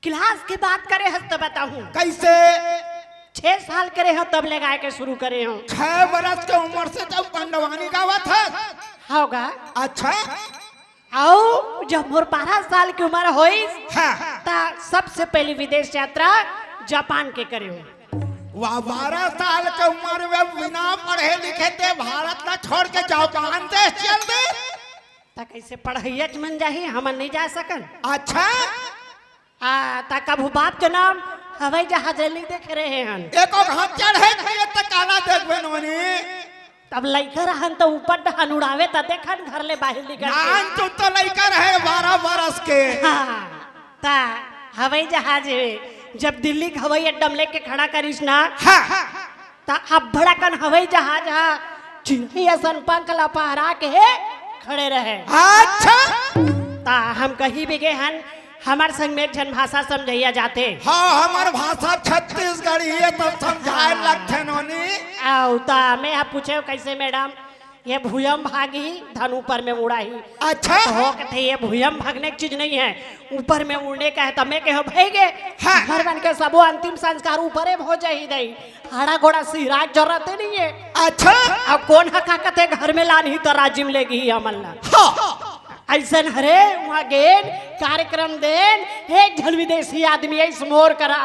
Class की बात करे हस तो बताऊं। कैसे? 6 साल करे हो तब ले गाय के शुरू करे हो। 6 बरस के उम्र से जब पंडवानी गावत है। होगा। अच्छा। आओ जब मोर 12 साल की उम्र होई हाँ। ता सबसे पहली विदेश यात्रा जापान के करे हो। वह 12 साल के उम्र में बिना पढ़े लिखे थे भारत ना छोड़ के जापान देश चल दे। ता कैसे पढ़ैया मन जाही हम नहीं जा सकन। अच्छा। ता कभू बाप के नाम हवाई जहाज नहीं देख रहे हैं। एको घाट चढ़े तो काला देखबे नोनी। तब लइका रहन तो ऊपर डहन उड़ावे ता देखन घर ले बाहर निकल नान तो लइका रहे 12 बरस के। हाँ, ता हवाई जहाज जब दिल्ली के हवाई अड्डा में लेके खड़ा करिस ना। हाँ। ता अब बड़ा कन हवाई जहाज हा चिड़िया सन पंख लपहरा के खड़े रहे। अच्छा। ता हम कहीं भी गए हन हमार संग में एक जन भाषा समझैया जाते। हाँ हमार भाषा छत्तीसगढ़ी है तो समझाए लगते नोनी। आओ ता मैं आप पूछे कैसे मैडम ये भूयम भागी धन ऊपर में उड़ाही। अच्छा। हो कहते ये भूयम भागने की चीज नहीं है ऊपर में उड़ने का है। तब मैं कहो भागे हाँ। घर बन के सबो अंतिम संस्कार ऊपरे हो जाही दई हाड़ा घोड़ा सिराज जरूरत नहीं है। अच्छा। अब कौन हका कहते घर में लानी तो राजिम लेगी अमलना। हाँ। ऐसा हरे वहाँ गेन कार्यक्रम देन एक जन विदेशी आदमी ऐसे मोर करा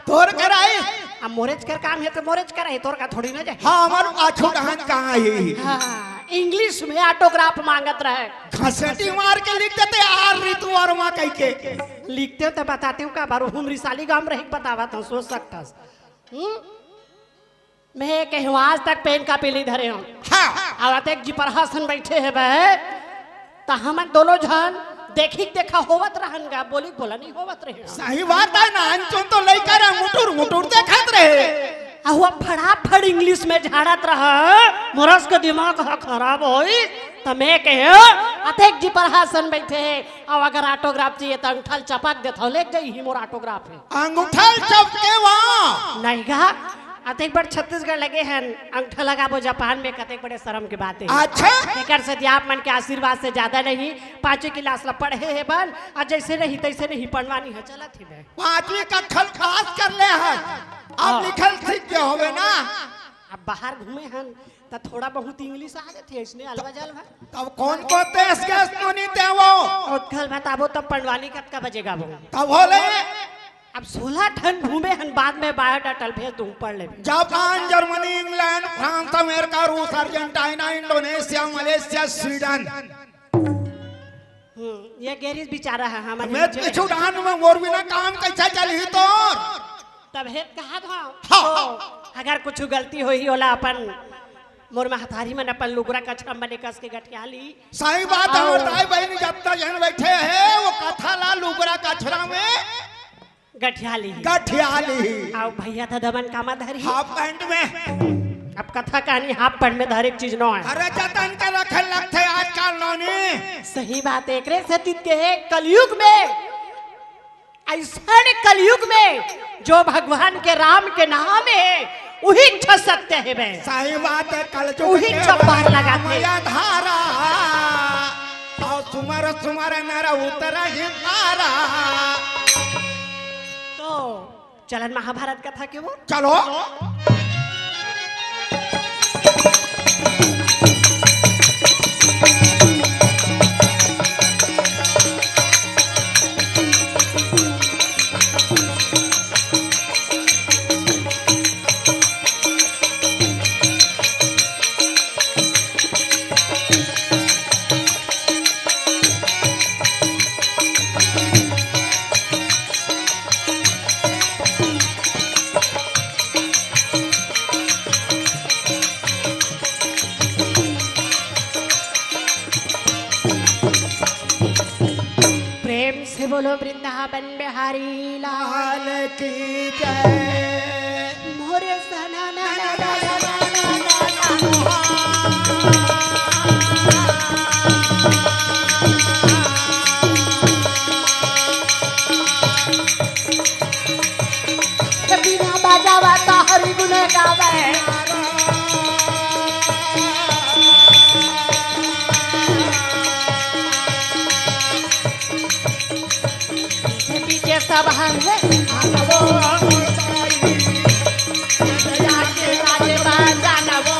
तोर कराई। अब मोरेज कर काम है तो मोरेज करा है तोर का थोड़ी ना जाए। हाँ हमार आछू डहन कहाँ है। हाँ इंग्लिश में ऑटोग्राफ मांगत रहे। घसेटी मार के लिख देते आर ऋतु और माँ कह के लिखते हो तो बताते हो का बारू हम रिसाली गांव रही बतावा तो सोच सकता। मैं कहूँ आज तक पेन का पेली धरे हूँ। हाँ। अब एक जी पर हसन बैठे है वह तो हम दोनों जन देखी देखा होवत रहनगा बोली बोला नहीं होवत रहे। सही बात है ना अंचुन तो लइका रे मुटुर मुटुर देखत रहे। हुआ फटाफट इंग्लिश में झाड़त रहा मोरस के दिमाग खराब होई तो मैं कहो अतेक जी पर हसन बैठे है अब अगर ऑटोग्राफ चाहिए तो अंगूठा चपक देता ले जाई ही मोर ऑटोग्राफ है। अंगूठा चपके वहाँ नहीं गा अतेक बड़ छत्तीसगढ़ लगे हैं अंगूठा लगाबो जापान में कतेक बड़े शर्म के बात है। अच्छा। एकर से आप मन के आशीर्वाद से ज्यादा नहीं 5वीं क्लास ला पढ़े है बन और जैसे नहीं तैसे नहीं पढ़वानी है चलत ही मैं 5वीं का खल खास कर ले है अब लिखल सीख के होवे ना। अब बाहर घूमे हन तो थोड़ा बहुत इंग्लिश आ जाते इसने अलवा जल है। तब कौन को तेज के सुनी देवो और कल बताबो तब पढ़वानी कब का बजेगा वो तब होले। अब 16 टन घूमे हन बाद में बायोडाटा भेज दूं पढ़ ले। Japan Germany England France America रूस अर्जेंटीना इंडोनेशिया मलेशिया स्वीडन। ये गैरिज बेचारा है हमारे मैं पिछू डान में मोर बिना काम कैसे चली तो तब हेत कहा था। हाँ। अगर कुछ गलती हुई होला अपन मोर में हथारी में अपन लुगरा कचरा बने कस के गठिया ली। सही बात है हमारे बहन जब तक जन बैठे हैं वो कथा ला लुगरा कचरा में गठियाली आओ भैया था दमन कामा धरी हाफ पैंट में। अब कथा कहानी हाफ पैंट में धरे चीज न है। अरे जतन के रखे लगते आजकल नौनी। सही बात है एकरे से तित के है कलयुग में ऐसा कलयुग में जो भगवान के राम के नाम है वही छ सत्य है बे। सही बात है कल जो वही चप्पार लगाते धारा और सुमर सुमर नर उतर ही मारा। तो चलन महाभारत कथा के वो चलो बोलो वृंदावन बिहारी लाल की जय। मोरे सना ना ना ना बिना बाजावा ता हरि गुण गावे। सब हरे जानवो दया के राजवा जानवो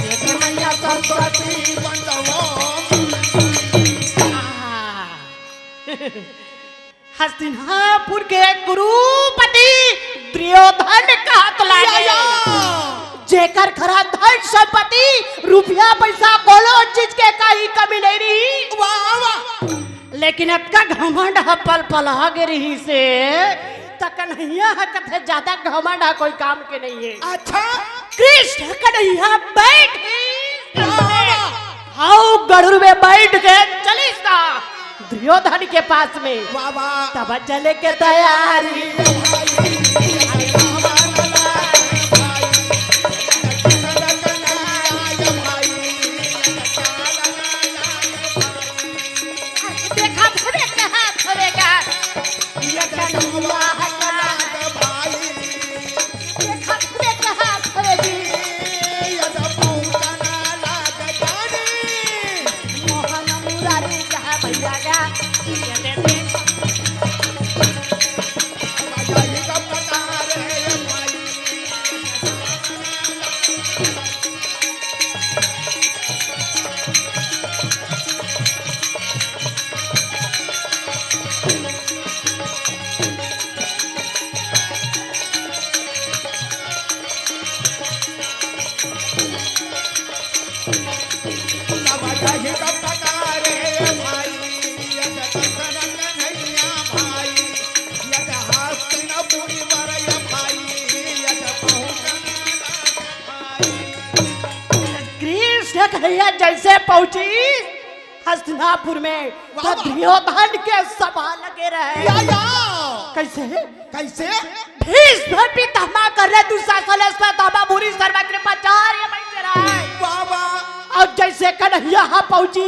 ये मैया सरस्वती बंदवो हस्तिनापुर के गुरुपति दुर्योधन का हाथ लागे जेकर खरा धन संपत्ति रुपया पैसा कोनो चीज के कहीं कमी नहीं रही वाह वाह लेकिन अतका घमंड पल पल गे रही से कन्हैया कथे ज्यादा घमंड कोई काम के नहीं है। अच्छा कृष्ण कन्हैया बैठ आओ गरुड़ में बैठ के चलिस ना दुर्योधन के पास में वाह वाह तब चले के तैयारी देखा थोड़े कहा थोड़ेगा ये कन्हैया देखा थोड़े कहा थोड़ेगी मोहन मुरारी कहा भैया गा ये दे दे कन्हैया जैसे पहुंची हस्तिनापुर में तो दुर्योधन के सभा लगे रहे कैसे कैसे भीष्म पितामह कर रहे दुशासन भूरी सर्वकृपाचार्य बैठे रहे वाह वाह और जैसे कन्हैया यहाँ पहुंची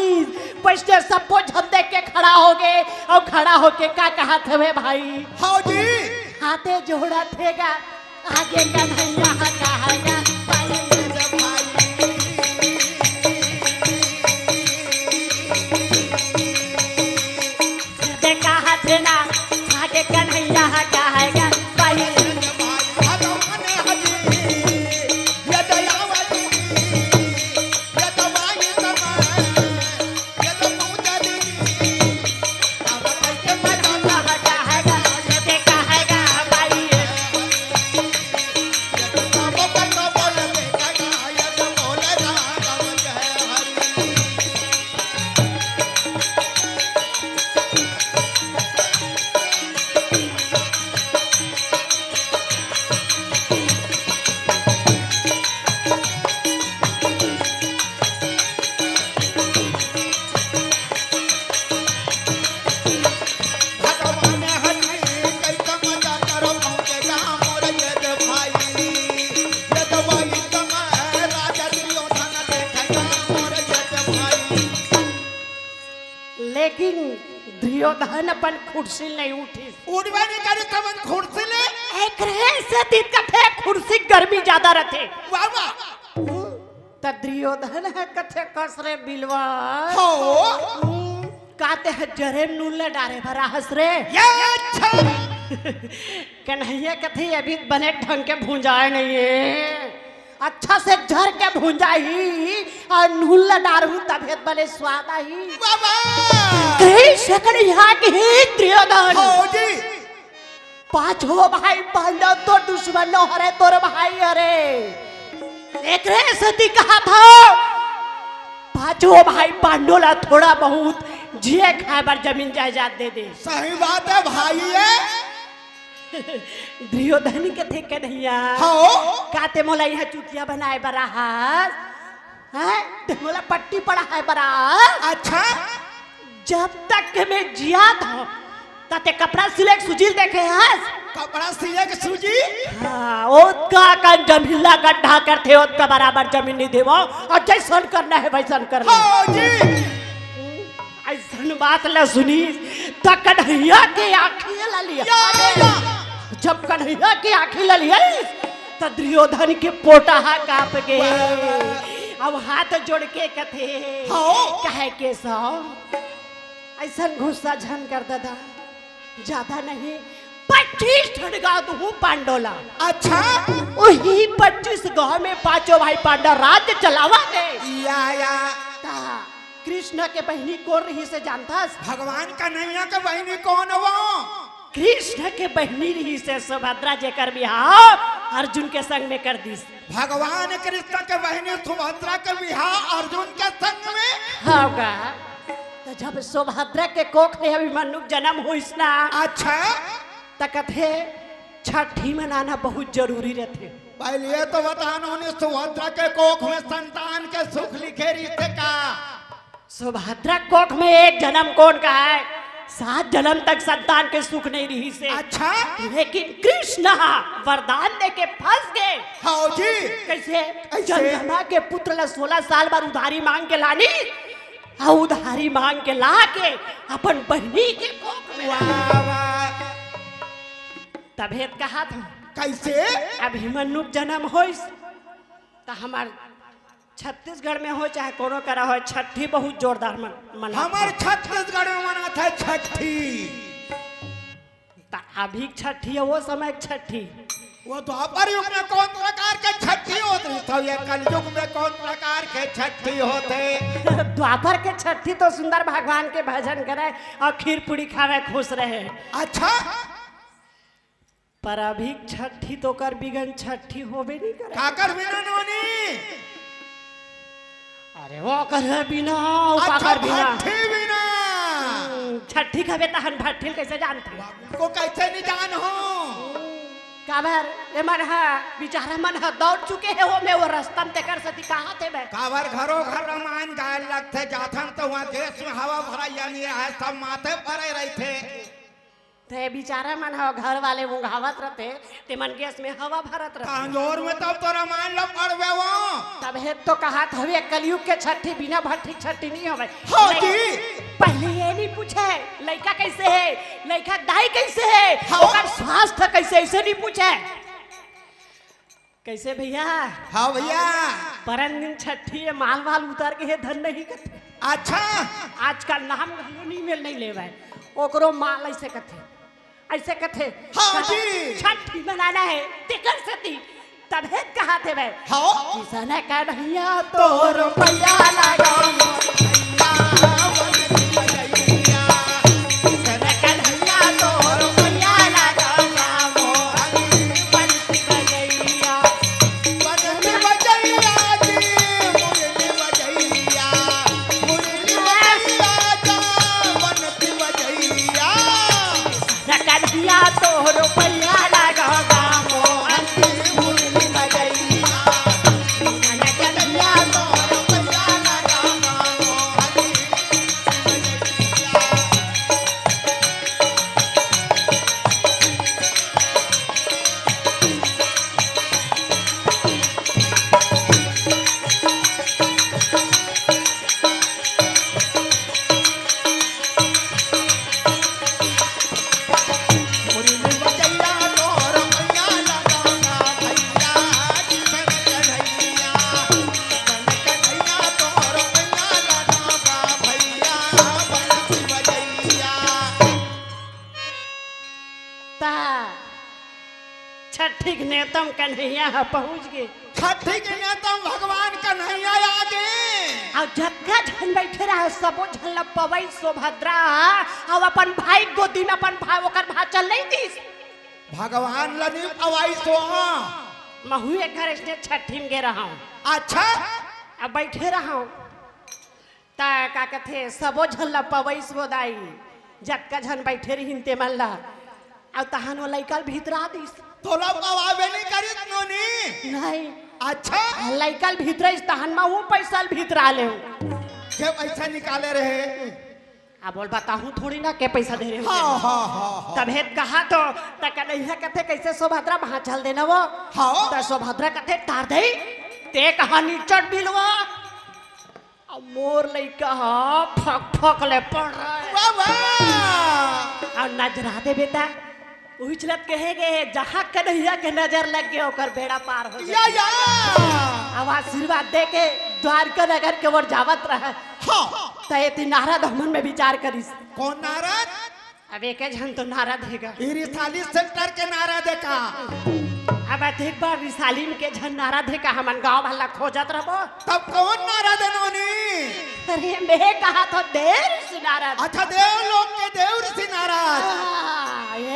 बैठे सबको झम देख के खड़ा हो गए और खड़ा होके क्या कहा थे भाई हाँ जी हाथे जोड़ा थेगा आगे कन्हैया कहेगा आगे कन्हैया कहेगा लेकिन दुर्योधन अपन कुर्सी नहीं उठी उठबे नहीं करे तमन कुर्सी ले एक रहे से दिन कथे कुर्सी गर्मी ज्यादा रहते वाह वाह त दुर्योधन है कथे कसरे बिलवा हो काते है जरे नूल डारे भरा हंस रे ये अच्छा कन्हैया कथे अभी बने ढंग के भूंजाए नहीं है अच्छा से झर के भूंजाई और नूल डारू तबियत बने स्वाद आई बाबा कृष्ण कन्हैया की दुर्योधन हो जी पांचों भाई पांडव तो दुश्मन हरे तोर भाई हरे एक रे सती कहा था पांचों भाई पांडव ला थोड़ा बहुत जिए खाए बार जमीन जायदाद दे दे सही बात है भाई है दुर्योधन के थे कन्हैया हो काते मोला यह चुटिया बनाए बरा हास हैं ते मोला पट्टी पड़ा है बरा अच्छा जब तक के मैं जिया था ताते कपड़ा सिलेक सुजील देखे हास कपड़ा सिले के सूजी हाँ ओत का जमीला गड्ढा करते ओत का बराबर जमीन नहीं देवो और जैसन करना है वैसन करना हो जी ऐसन बात ला सुनी त कन्हैया के आँखें ला लिया जब कन्हैया की आँखें ला लिया त दुर्योधन के पोटाहा कांप गए अब हाथ जोड़ के कथे हो कहे के सो ऐसा गुस्सा झन कर दादा ज्यादा नहीं 25 ठनगा दूं पांडोला। अच्छा वही 25 गांव में पांचों भाई पांडव राज्य चलावा दे। या ता कृष्ण के बहनी कौन रही से जानता? भगवान कन्हैया के बहनी कौन वो? कृष्ण के बहनी रही से सुभद्रा जेकर बिहाव अर्जुन के संग में कर दी। भगवान कृष्ण के बहनी सुभद्रा के बिहार अर्जुन के संग में होगा। तो जब सुभद्रा के कोख में अभिमन्यु जन्म हुईस ना, अच्छा तकथे छठी मनाना बहुत जरूरी रहते। पहले तो बतानो ने सुभद्रा के कोख में संतान के सुख लिखे रिश्ते का। सुभद्रा कोख में एक जन्म कौन का है? 7 जन्म तक संतान के सुख नहीं रही से। अच्छा लेकिन कृष्ण वरदान दे के फंस गए। हाँ जी कैसे? कैसे? चंद्रमा के पुत्र ला 16 साल बाद उधारी मांग के लानी और उधारी मांग के ला के अपन बहनी के कोख में तबेत कहा था। कैसे? अभिमन्यु जन्म होइस तो हमार छत्तीसगढ़ में हो चाहे कोनो करा हो छठी बहुत जोरदार मन हमार छत्तीसगढ़ में मना था छठी। अभी छठी है वो समय छठी। वो द्वापर युग में कौन प्रकार के छठी होते तो ये कलयुग में कौन प्रकार के छठी होते? द्वापर के छठी तो सुंदर भगवान के भजन करे और खीर पूरी खावे खुश रहे। अच्छा पर अभी छठी तो कर बिगन छठी होबे नहीं करे। काकर बिना नोनी? अरे वो कर बिना अच्छा काकर बिना भट्ठी बिना छठी का बेटा हन भट्ठी कैसे जानते को कैसे नहीं जान हो? काबर ये मन है बेचारा मन है दौड़ चुके हैं वो में वो रास्ता में तेकर सती कहाँ थे बे? काबर घरों घर रामायण गाय लगते जाथन तो वहाँ देश में हवा भरा यानी है सब माथे पड़े रहे थे। ते बेचारा मन है घर वाले मुंगावत रहते ते मन गैस में हवा भरत रहते। कांजोर में तब तो रामायण लग पड़वे वो। तब है तो कहा था कलयुग के छठी बिना भट्ठी छठी नहीं होवे। हाँ जी पहले ये नहीं पूछे लड़का कैसे है, लड़का दाई कैसे है, हाँ। ओकर स्वास्थ्य कैसे, ऐसे नहीं पूछे। कैसे भैया? हाँ भैया परन दिन छठी है माल वाल उतार के है धन नहीं करते। अच्छा आजकल नाम नहीं मिल नहीं लेवे ओकरो माल ऐसे कथे ऐसे कथे। हाँ जी छठी मनाना है तेकर सती तबे कहा थे भाई। हाँ किसने कन्हैया तो रुपया लगा छठी के नेतम कन्हैया पहुंच गए। छठी के नेतम भगवान कन्हैया आ गए। और जगह झन बैठे रहे सबो झन पवई सुभद्रा और अपन भाई गोदी में अपन भाई ओकर भाई चल नहीं दी। भगवान लनी अवाई सो महू एक घर इसने छठी में गे रहा हूँ। अच्छा अब बैठे रहा हूँ ता का कथे सबो झन पवई सोदाई जगह झन बैठे रही ते मन ला और तहन वो लइका भीतरा दिस तो लोग आवे नहीं करी नोनी नहीं। अच्छा लइका भीतर तहन में वो पैसा भीतरा ले के पैसा निकाले रहे। अब बोल बताऊं थोड़ी ना के पैसा दे रहे हाँ हाँ हाँ तबे कहा तो कन्हैया कथे कैसे सुभद्रा वहां चल देना वो। हाँ तो सुभद्रा कथे तार दे ते कहानी चढ़ बिलवा अब मोर लइका फक फक ले पड़ रहा है। बाबा और नजरा दे बेटा उछलत कहे गए जहाँ कन्हैया के नजर लग गया ओकर बेड़ा पार हो या गया। अब आशीर्वाद दे के द्वारका नगर के ओर जावत रहा हाँ तो ये नारद हमन में विचार करिस कौन नारद अब एक झन तो नारद हैगा रिसाली सेंटर के नारद का अब एक बार रिसालीम के झन नारद हैगा हमन गांव वाला खोजत रहबो तब कौन नारद है नोनी अरे मैं कहा तो देर से नारद अच्छा देव लोग के देव ऋषि नारद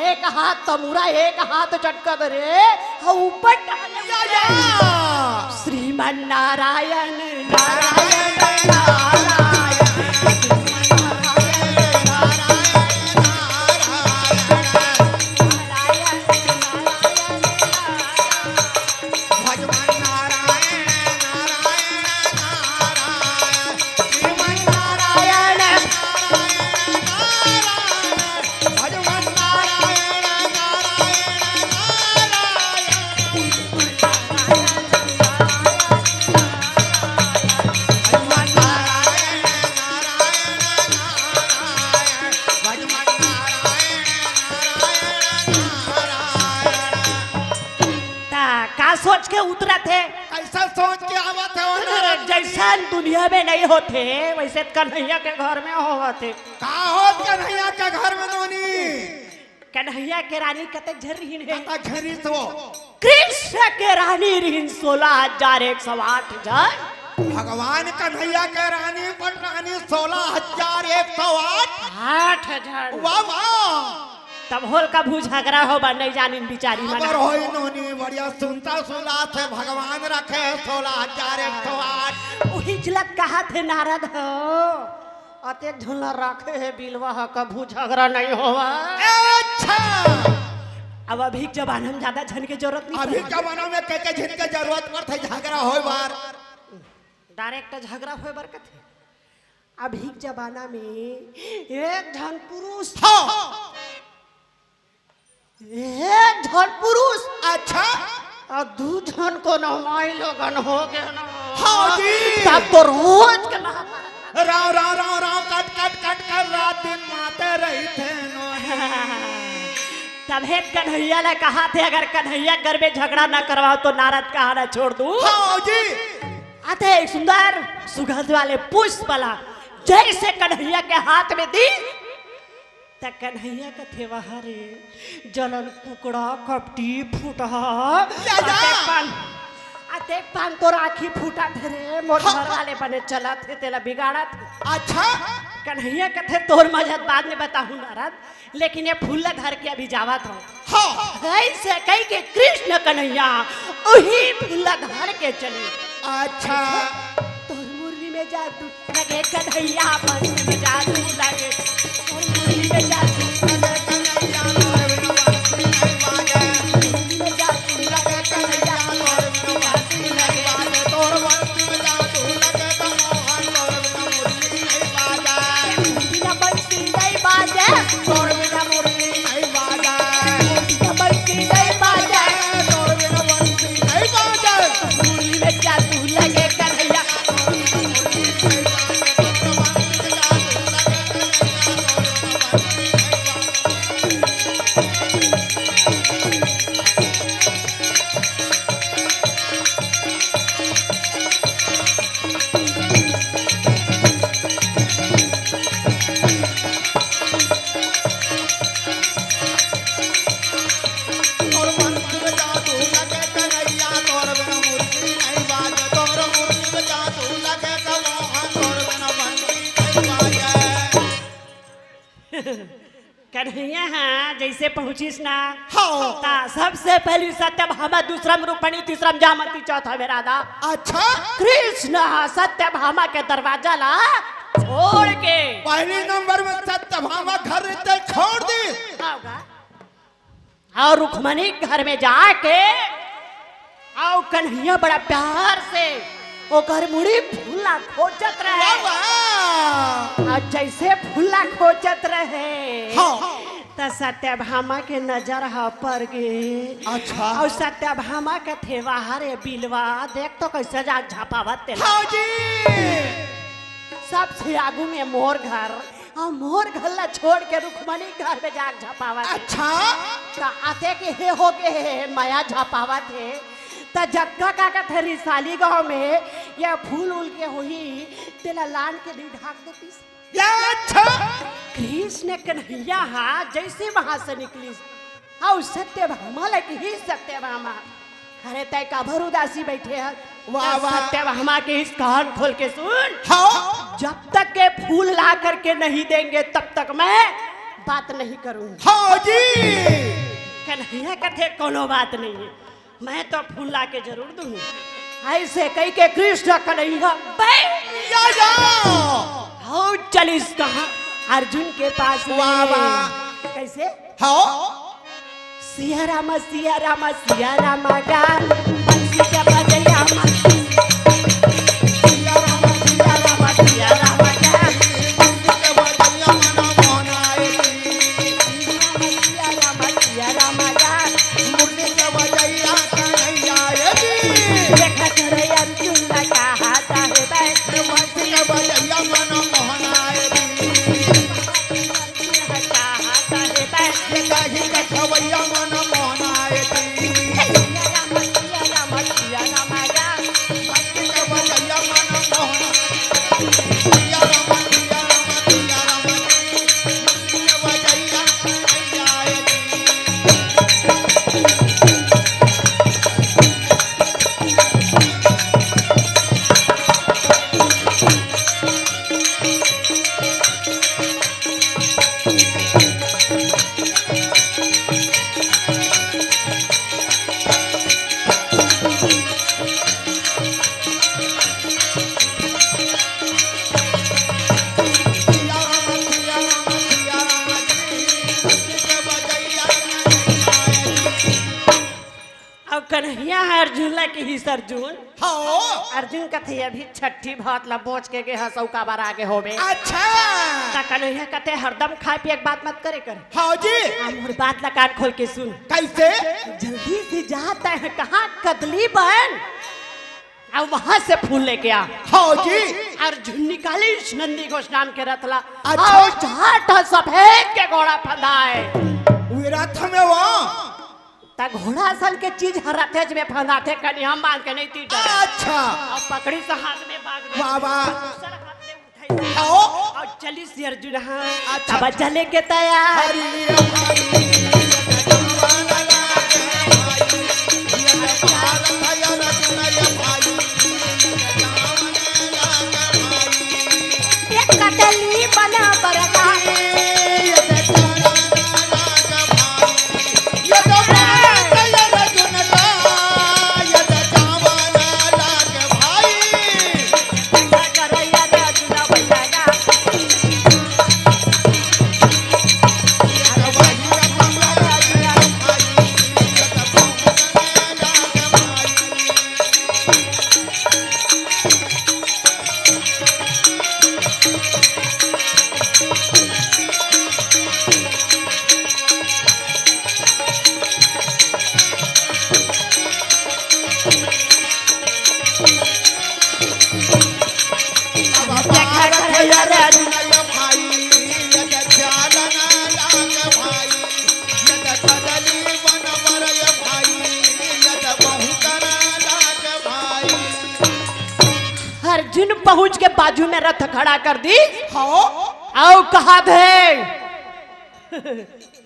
एक हाथ तो मुरा एक हाथ चटका करे ऊपर श्रीमन नारायण नारायण सोच के उतरा थे कैसा सोच के आवत है जैसा दुनिया में नहीं होते वैसे कन्हैया के घर में होते का होत कन्हैया के घर में नोनी कन्हैया के रानी कते झरहीन है कता झरी तो कृष्ण के रानी रिहिन 16,108 जन भगवान कन्हैया के रानी पर रानी 16,108 8 जन वाह वाह तब होल का भू झगड़ा हो बन नहीं जानी बिचारी मन अगर होई नोनी बढ़िया सुनता सुला थे भगवान रखे 16,108 वही झलक कहा थे नारद हो अते झुला रखे है बिलवा का भू झगड़ा नहीं होवा अच्छा अब अभी जमाना में ज्यादा झन के जरूरत नहीं अभी जमाना में के झन के जरूरत पड़थे झगड़ा होय बार डायरेक्ट झगड़ा होय बार कथे अभी जमाना में एक झन पुरुष एक झन पुरुष अच्छा और दू झन को नमाई लोगन हो गए ना हाँ जी तब तो रोज के Rao Rao Rao Rao cut cut cut कर रात दिन माते रही थे तब हे कन्हैया ने कहा थे अगर कन्हैया घर में झगड़ा न करवाओ तो नारद कहा ना छोड़ दूं हाँ जी आते एक सुंदर सुगंध वाले पुष्प वाला जैसे कन्हैया के हाथ में दी तक कन्हैया का थे वहाँ रे जलन कुकड़ा कपटी फूटा देख पान तो राखी फूटा थे रे मोर घर वाले बने चला थे तेला बिगाड़ा थे अच्छा कन्हैया का थे तोर मजद बाद में बताऊं नारद लेकिन ये फूल धर के अभी जावा था हाँ ऐसे कही के कृष्ण कन्हैया वही फूल धर के चले अच्छा तोर मुरली में जादू लगे कन्हैया बंसी में जादू लगे तोर मुरली में जादू लगे कन्हैया मोर बिना बंसी नहीं बाजे मुरली में जादू लगे कन्हैया मोर बिना बंसी नहीं बाजे तोर बंसी में जादू लगे तो मोहन तोर बिना मुरली नहीं बाजे बिना बंसी नहीं बाजे तोर बिना मुरली नहीं बाजे बिना बंसी नहीं बाजे मुरली में जादू लगे कन्हैया कन्हैया हाँ जैसे पहुंचीस ना ता सबसे पहली सत्यभामा दूसरा रूपणी तीसरा जामती चौथा में राधा अच्छा कृष्ण सत्यभामा के दरवाजा ला छोड़ के पहली नंबर में सत्यभामा घर रहते छोड़ दी और रुक्मणी घर में जाके आओ कन्हैया बड़ा प्यार से ओकर मुड़ी फूला खोजत रहे और जैसे फूला खोजत रहे तो सत्यभामा के नजर पर गे अच्छा और सत्यभामा के थे रे बिलवा देख तो कैसे जा झापावत हाँ जी सबसे आगू में मोर घर और मोर घर ला छोड़ के रुक्मणी घर में जाग झापावत अच्छा तो आते के हे हो के माया झापावत है त जग्गा का थे रिसाली गांव में या फूल उल के होई तेला लान के नहीं ढाक देतीस। या अच्छा कृष्ण कन्हैया हा जैसे वहां से निकली और सत्यभामा लगी ही सत्यभामा। अरे तय काबर उदासी बैठे है। वाह वाह। सत्यभामा के इस कान खोल के सुन। हाँ जब तक के फूल ला करके नहीं देंगे तब तक मैं बात नहीं करूंगा। हाँ जी। कन्हैया कथे कोनो बात नहीं है, मैं तो फूल ला के जरूर दूंगा। ऐसे कही के कृष्ण कन्हैया या हो चलिस कहा अर्जुन के पास में। वाह वाह। कैसे हाँ सिया रामा सिया रामा सिया रामा गा बंसी के बजैया मा सिया रामा सिया रामा सिया रामा गा के बजैया मना मोहनाए सिया रामा सिया रामा गा मुरली के बजैया कन्हैया जी। देखा करे अर्जुन लगा हाथ है बे बंसी के बजैया मना मोहनाए लगा हाथ है बे ये कहीं के खवैया मना मोहनाए सिया रामा सिया रामा गा बंसी के बजैया मना मोहनाए या रामा या रामा या रामा के बजैया कन्हैया जी। अब कन्हैया अर्जुन लगे ही अर्जुन अर्जुन कथे अभी छठी भात ला बोझ के हंसौ का बार आगे होबे। अच्छा ता कन्हैया कथे हरदम खाए पिए के बात मत करे कर। हाँ जी। मोर बात ला कान खोल के सुन। कैसे जल्दी से जाता है कहाँ कदली बहन अब वहां से फूल लेके आ। हाँ जी। अर्जुन निकाली नंदी घोष नाम के रथला अच्छा। और झाट सफेद के घोड़ा फंदाए रथ में वो ता घोड़ा असल के चीज रथेज में फंदाते कनी हम बांध के नहीं ती डरे। अच्छा और पकड़ी से हाथ में बाग दे वाह वाह। दूसरा हाथ में उठाई हाँ और चली सी अर्जुन हाँ अच्छा। अब चले के तैयार हरी कदली बना बरका करैया अर्जुन भैया अर्जुन पहुंच के बाजू में रथ खड़ा कर दी आओ कहा थे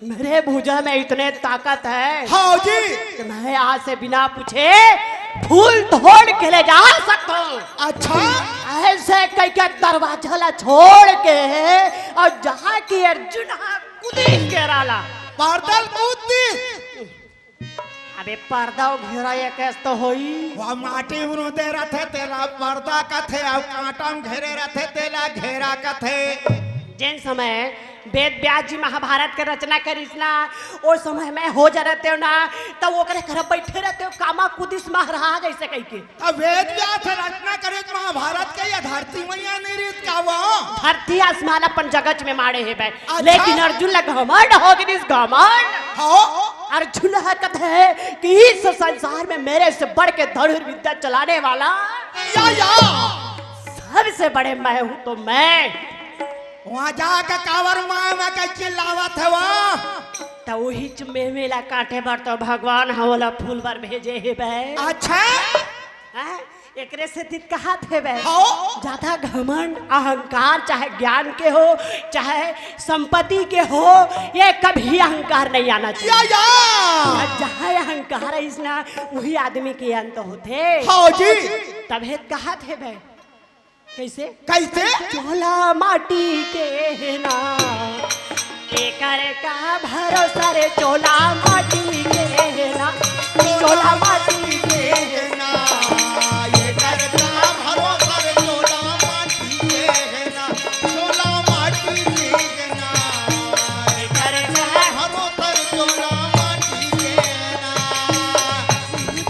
मेरे भुजा में इतने ताकत है हाँ जी। कि मैं आज से बिना पूछे फूल तोड़ के ले जा सकता हूँ। अच्छा ऐसे कई के दरवाजा ला छोड़ के और जहाँ की अर्जुन कूदी के राला पार्दल कूदती अबे पर्दा घेरा ये कैस तो होई वह माटी उन्हों दे रथे तेला पर्दा कथे अब कांटा में घेरे रथे तेला घेरा कथे। जिन समय वेद व्यास जी महाभारत के रचना करिस ना ओ समय में हो जा रहते हो ना तब वो करे घर बैठे रहते हो कामा कुदिस महाराज ऐसे कह के अब वेद व्यास रचना करे तो महाभारत के या धरती मैया नहीं रीत का वो धरती आसमान अपन जगत में मारे है बे अच्छा। लेकिन अर्जुन लग घमंड हो गई इस घमंड हाँ अर्जुन हकत है कि इस संसार में मेरे से बढ़ के धनुर विद्या चलाने वाला या सबसे बड़े मैं हूँ तो मैं वहाँ जाके कावर माँ में कच्ची लावत है वो तो वही मेला काटे बर तो भगवान हवला फूल बर भेजे है बे। अच्छा एकरे से तित कहा थे बे हाँ। ज्यादा घमंड अहंकार चाहे ज्ञान के हो चाहे संपत्ति के हो ये कभी अहंकार नहीं आना चाहिए। जहाँ अहंकार है इसना वही आदमी के अंत होते। हाँ जी तबे कहा थे बे कैसे कैसे चोला माटी के ना एकर का भरोसा रे चोला माटी के ना चोला माटी के ना ये करता भरोसा रे चोला माटी के ना चोला माटी के ना एकर का भरोसा रे चोला माटी के ना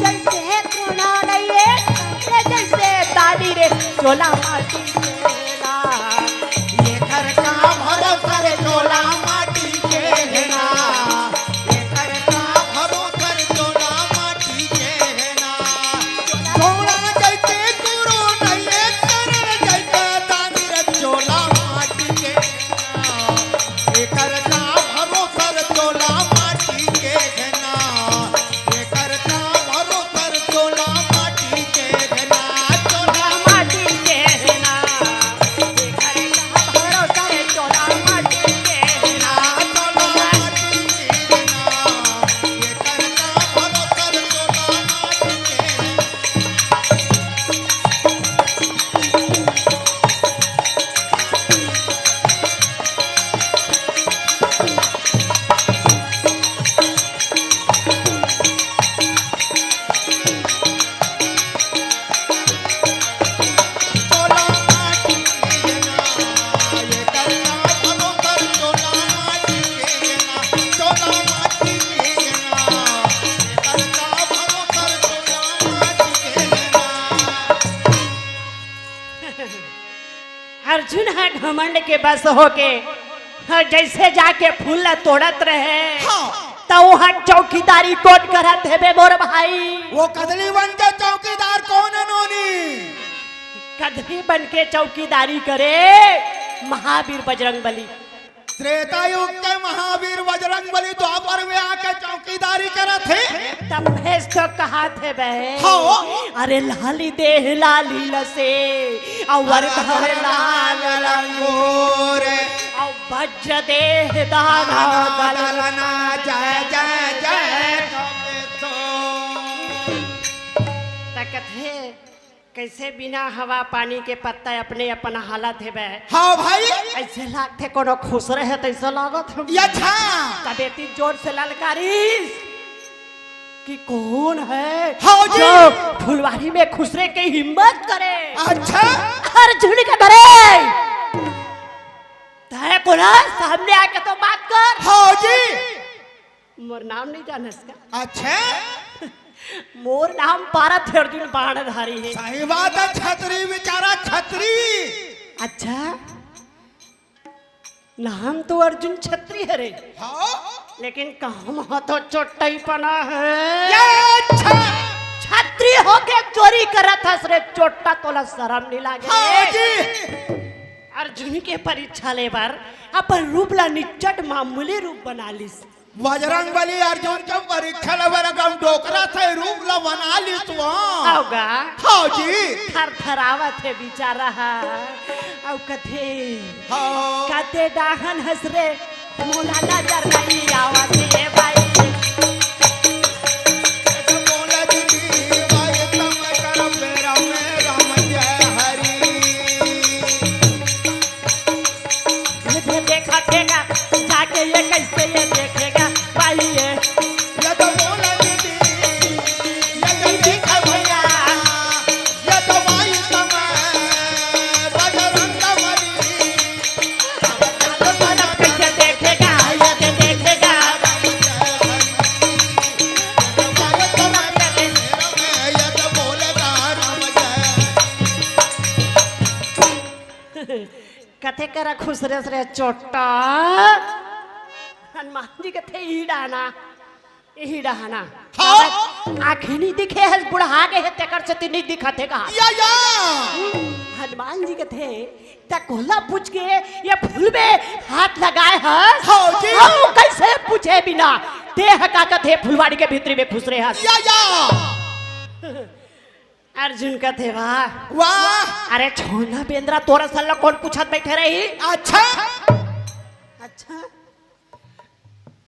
जैसे कोना नहीं है जैसे दादी रे चोला माटी के ना ये करता भरोसा रे चोला माटी के ना ये करता भरोसा रे चोला माटी के ना चोला जैसे गुरु नहीं कर जैसे दानी रे चोला माटी के ना ये करता भरोसा रे चोला माटी के ना ये करता भरोसा रे चोला माटी के ना चोला माटी के ना एकर का भरोसा रे चोला माटी के ना चोला माटी के ना ये करता भरोसा रे चोला माटी के चोला माटी के ना ये करता भरोसा रे चोला माटी के ना चोला माटी के ना ये करता भरोसा रे चोला माटी के ना अर्जुन है घमंड के बस होके जैसे जाके फूल तोड़त रहे हाँ। तो वहाँ चौकीदारी कौन करत है बे मोर भाई। वो कदली बन के चौकीदार कौन है नोनी कदमी बन के चौकीदारी करे महावीर बजरंग बली। त्रेता युग के महावीर बजरंग बली द्वापर में आके चौकीदारी करत थे तब भेज तो कहा थे बे हाँ। अरे लाली देह लाली लसे और धर लाल रंगोर और वज्र देह दाना दल दलना जय जय जय तकथे कैसे बिना हवा पानी के पत्ता अपने अपन हालत है बे। हाँ भाई ऐसे लागते कोनो खुश रहे तैसे लागत है ये था तब इतनी जोर से ललकारिस कि कौन है हाँ जी। जो फुलवारी में खुसरे की हिम्मत करे। अच्छा अर्जुन के भरे तय कोना सामने आके तो बात कर। हाँ जी मोर नाम नहीं जानस का अच्छा मोर नाम पारथ अर्जुन बाणधारी है। सही बात है छतरी बेचारा छतरी अच्छा नाम तो अर्जुन छत्री है रे हाँ लेकिन काम हो तो चोटाई पना है। ये अच्छा छत्री होके चोरी करत हस रे चोटा तोला शर्म नहीं लागे हाँ रे? जी अर्जुन के परीक्षा ले बार अपन रूप ला निचट मामूली रूप बना लिस। बजरंग बली अर्जुन के परीक्षा लगा डोकरा थे रूप ला बना ली तू होगा हाँ जी थर थरावत है बेचारा औ कथे हाँ कते डाहन हंस रे मोला नजर नहीं आवत है भाई। बोला दीदी भाई तुम कर मेरा राम जय हरि ये देखा देगा जाके ये कैसे ये देखेगा भाई ये ये तो बोला दीदी ये तो देखा भैया ये तो भाई तुम बजरंग बली कैसे देखेगा ये देखेगा ये तो बोलेगा राम जय कथे करा खुश रे चोटा हनुमान जी कथे ही डाना यही डाना हाँ। आँखें नहीं दिखे है बुढ़ा गए है तेकर से नहीं दिखते का या हनुमान जी के थे त कोला पूछ के ये फूल में हाथ लगाए हस हाँ जी। हाँ, कैसे पूछे बिना देह का कथे फुलवाड़ी के भीतरी में खुश रहे हस या अर्जुन का थे वाह वाह अरे छोना बेंद्रा तोरा सल्ला कौन पूछत बैठे रही अच्छा अच्छा